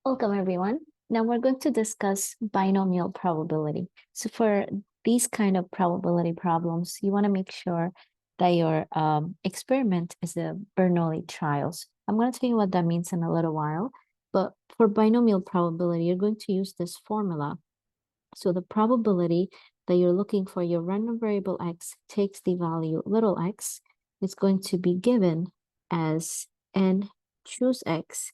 Welcome, everyone. Now we're going to discuss binomial probability. So for these kind of probability problems, you want to make sure that your experiment is the Bernoulli trials. I'm going to tell you what that means in a little while, but for binomial probability, you're going to use this formula. So the probability that you're looking for your random variable x takes the value little x is going to be given as n choose x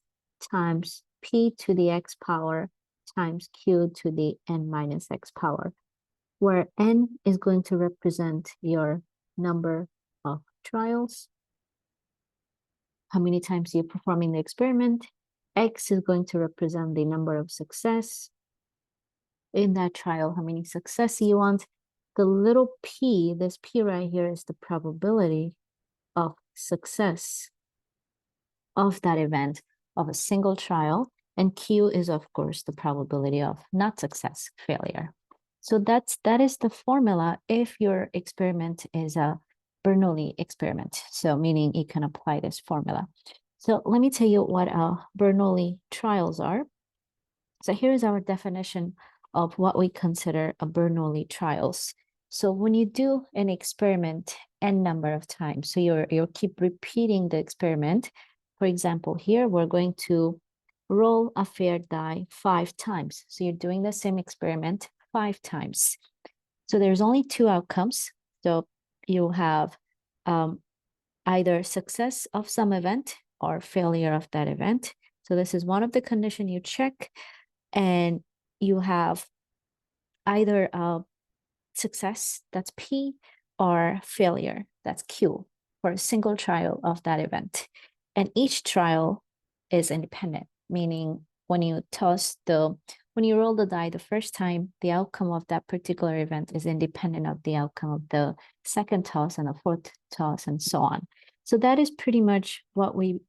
times p to the x power times q to the n minus x power, where n is going to represent your number of trials, how many times you're performing the experiment. X is going to represent the number of success in that trial, how many success you want. The little p, this p right here, is the probability of success of that event of a single trial. And Q is, of course, the probability of not success, failure. So that is the formula if your experiment is a Bernoulli experiment. So meaning you can apply this formula. So let me tell you what Bernoulli trials are. So here's our definition of what we consider a Bernoulli trials. So when you do an experiment n number of times, so you keep repeating the experiment. For example, here we're going to roll a fair die 5 times. So you're doing the same experiment 5 times. So there's only 2 outcomes. So you have either success of some event or failure of that event. So this is one of the conditions you check. And you have either success, that's P, or failure, that's Q, for a single trial of that event. And each trial is independent, meaning when you roll the die the first time, the outcome of that particular event is independent of the outcome of the second toss and the fourth toss and so on. So that is pretty much what we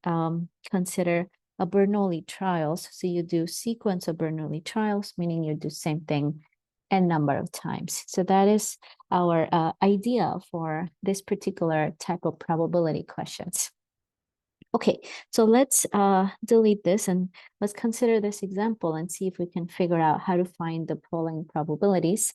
consider a Bernoulli trials. So you do sequence of Bernoulli trials, meaning you do same thing n number of times. So that is our idea for this particular type of probability questions. Okay, so let's delete this and let's consider this example and see if we can figure out how to find the polling probabilities.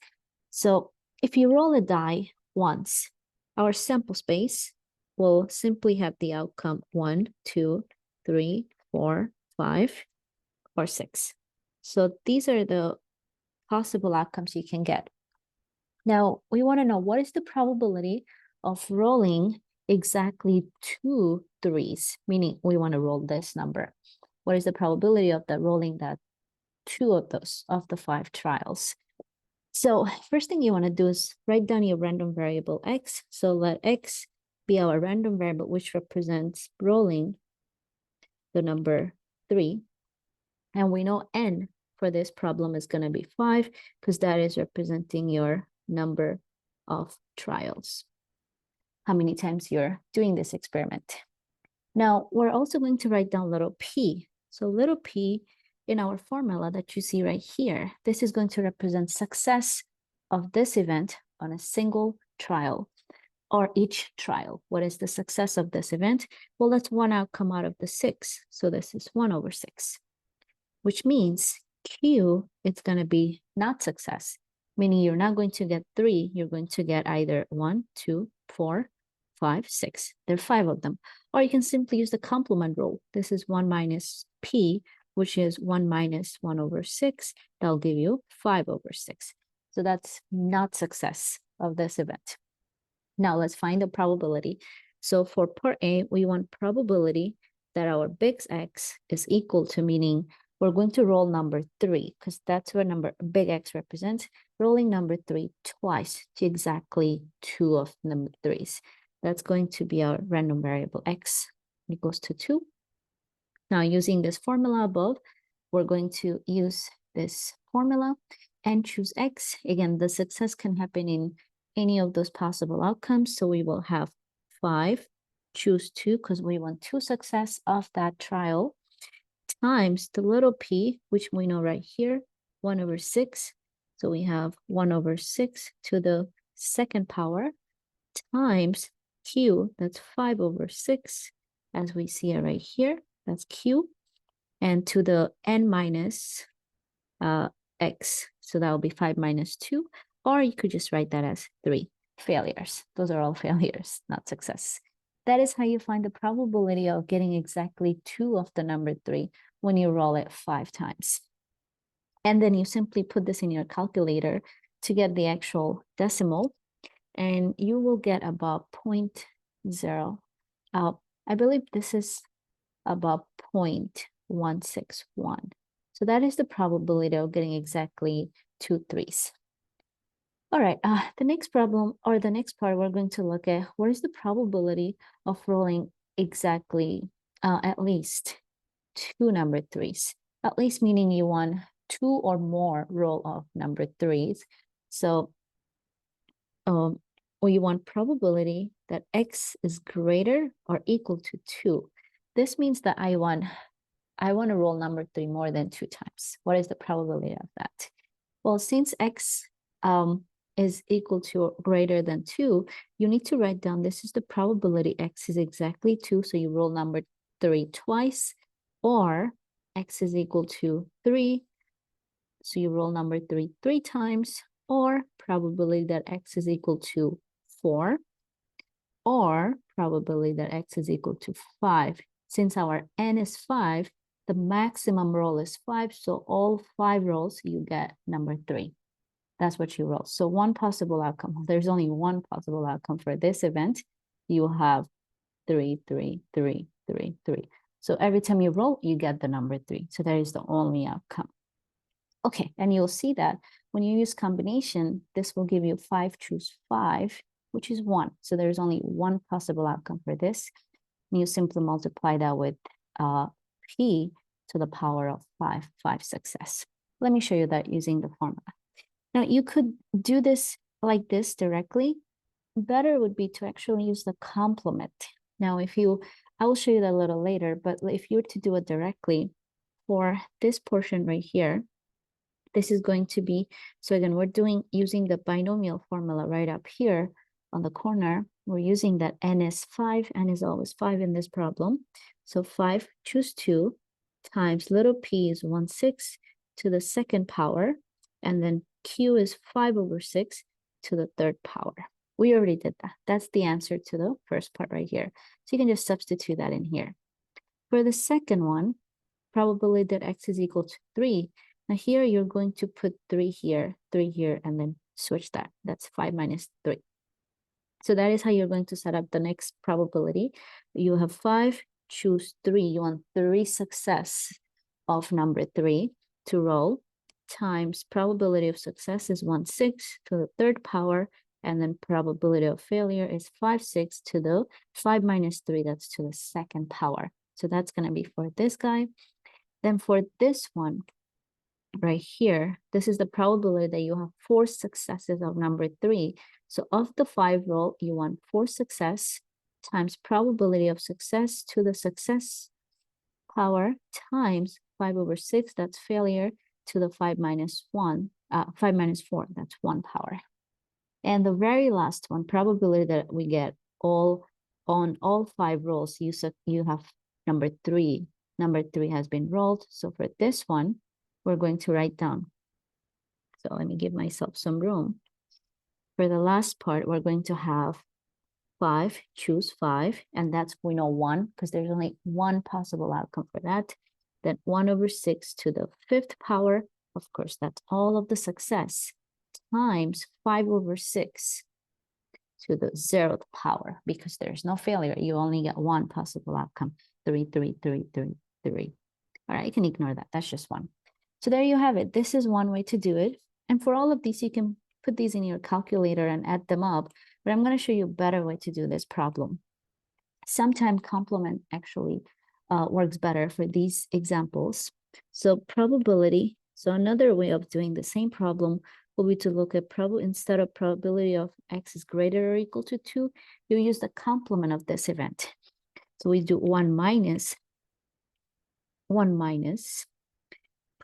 So if you roll a die once, our sample space will simply have the outcome 1, 2, 3, 4, 5, or 6. So these are the possible outcomes you can get. Now, we want to know what is the probability of rolling exactly 2 3s, meaning we want to roll this number. What is the probability of that rolling that 2 of those of the 5 trials? So first thing you want to do is write down your random variable x. So let x be our random variable, which represents rolling the number 3. And we know n for this problem is going to be 5 because that is representing your number of trials, how many times you're doing this experiment. Now, we're also going to write down little p. So little p in our formula that you see right here, this is going to represent success of this event on a single trial or each trial. What is the success of this event? Well, that's one outcome out of the 6. So this is 1/6, which means Q, it's going to be not success, meaning you're not going to get 3. You're going to get either 1, 2, 4, 5, 6. There are 5 of them. Or you can simply use the complement rule. This is 1 minus P, which is 1 minus 1/6. That'll give you 5/6. So that's not success of this event. Now let's find the probability. So for part A, we want probability that our big X is equal to, meaning we're going to roll number 3 because that's what number big X represents, rolling number 3 twice to exactly 2 of number 3s. That's going to be our random variable X equals to 2. Now using this formula above, we're going to use this formula and choose X. Again, the success can happen in any of those possible outcomes. So we will have 5, choose 2 because we want 2 success of that trial, times the little p, which we know right here, 1/6. So we have 1/6 to the second power, times q, that's 5/6, as we see it right here, that's q. and to the n minus x. So that will be 5 minus 2, or you could just write that as 3 failures. Those are all failures, not success. That is how you find the probability of getting exactly 2 of the number 3 when you roll it 5 times. And then you simply put this in your calculator to get the actual decimal, and you will get about 0.0. I believe this is about 0.161. So that is the probability of getting exactly 2 3s. All right, the next problem, or the next part, we're going to look at what is the probability of rolling exactly at least 2 number 3s. At least meaning you want 2 or more roll of number 3s. So we want probability that x is greater or equal to 2. This means that I want to roll number 3 more than 2 times. What is the probability of that? Well, since x is equal to or greater than 2, you need to write down this is the probability x is exactly 2, so you roll number 3 twice, or x is equal to 3, so you roll number 3 3 times, or probability that x is equal to 4, or probability that x is equal to 5. Since our n is 5, the maximum roll is 5, so all 5 rolls you get number 3. That's what you roll. So one possible outcome. There's only one possible outcome for this event. You have 3, 3, 3, 3, 3. So every time you roll, you get the number 3. So that is the only outcome. Okay, and you'll see that when you use combination, this will give you 5 choose 5, which is 1. So there's only one possible outcome for this. And you simply multiply that with p to the power of 5 success. Let me show you that using the formula. Now you could do this like this directly. Better would be to actually use the complement. Now I will show you that a little later, but if you were to do it directly for this portion right here, this is going to be, so again, we're using the binomial formula right up here on the corner. We're using that n is 5, n is always 5 in this problem. So 5 choose 2 times little p is 1/6 to the second power, and then q is 5/6 to the third power. We already did that. That's the answer to the first part right here. So you can just substitute that in here. For the second one, probability that x is equal to 3. Now here you're going to put 3 here, and then switch that. That's 5 minus 3. So that is how you're going to set up the next probability. You have 5, choose 3. You want 3 success of number 3 to roll, times probability of success is 1/6 to the third power, and then probability of failure is 5/6 to the 5 minus 3, that's to the second power. So that's going to be for this guy. Then for this one right here, this is the probability that you have 4 successes of number 3. So of the 5 roll, you want 4 success times probability of success to the success power times 5/6, that's failure, to the 5 minus 1, 5 minus 4, that's 1 power. And the very last one, probability that we get on all 5 rolls, you have number 3. Number 3 has been rolled. So for this one, we're going to write down. So let me give myself some room. For the last part, we're going to have 5, choose 5, and that's, we know 1, because there's only one possible outcome for that. Then 1/6 to the 5th power, of course, that's all of the success, times 5/6 to the 0th power, because there's no failure. You only get one possible outcome, 3, 3, 3, 3, 3. All right, you can ignore that. That's just one. So there you have it. This is one way to do it. And for all of these, you can put these in your calculator and add them up. But I'm going to show you a better way to do this problem. Sometimes complement actually works better for these examples. So probability. So another way of doing the same problem will be to look at instead of probability of x is greater or equal to 2, you use the complement of this event. So we do 1 minus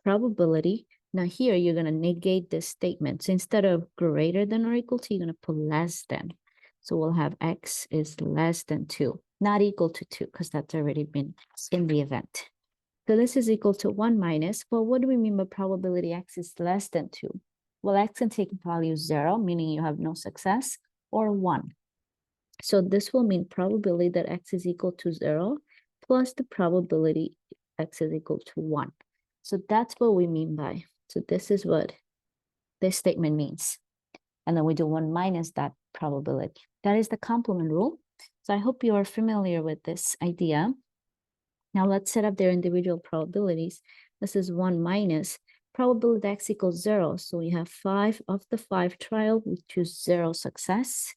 probability. Now here you're going to negate this statement. So instead of greater than or equal to, you're going to put less than. So we'll have x is less than 2, not equal to 2, because that's already been in the event. So this is equal to 1 minus, well, what do we mean by probability x is less than 2? Well, x can take value 0, meaning you have no success, or 1. So this will mean probability that x is equal to 0 plus the probability x is equal to 1. So that's what we mean by. So this is what this statement means. And then we do 1 minus that probability. That is the complement rule. So I hope you are familiar with this idea. Now let's set up their individual probabilities. This is 1 minus probability x equals 0. So we have 5 of the 5 trial, we choose 0 success,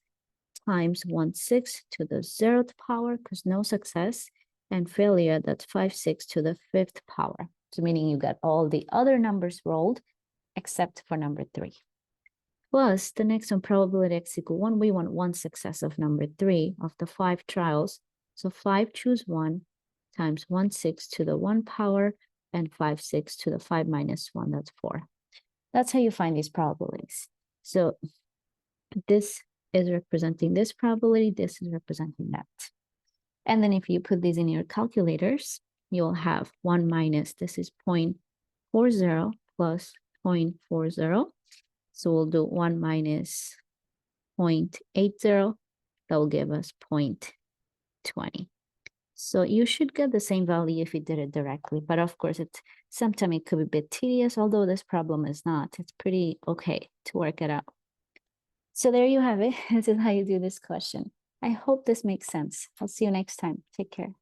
times 1/6 to the 0th power, because no success, and failure, that's 5/6 to the 5th power. So meaning you got all the other numbers rolled except for number 3. Plus, the next one, probability x equal 1, we want 1 success of number 3 of the 5 trials. So 5 choose 1 times 1/6 to the 1 power and 5/6 to the 5 minus 1, that's 4. That's how you find these probabilities. So this is representing this probability, this is representing that. And then if you put these in your calculators, you'll have 1 minus, this is 0.40 plus 0.40. So we'll do 1 minus 0.80, that will give us 0.20. So you should get the same value if you did it directly, but of course, sometimes it could be a bit tedious, although this problem is not. It's pretty okay to work it out. So there you have it. This is how you do this question. I hope this makes sense. I'll see you next time. Take care.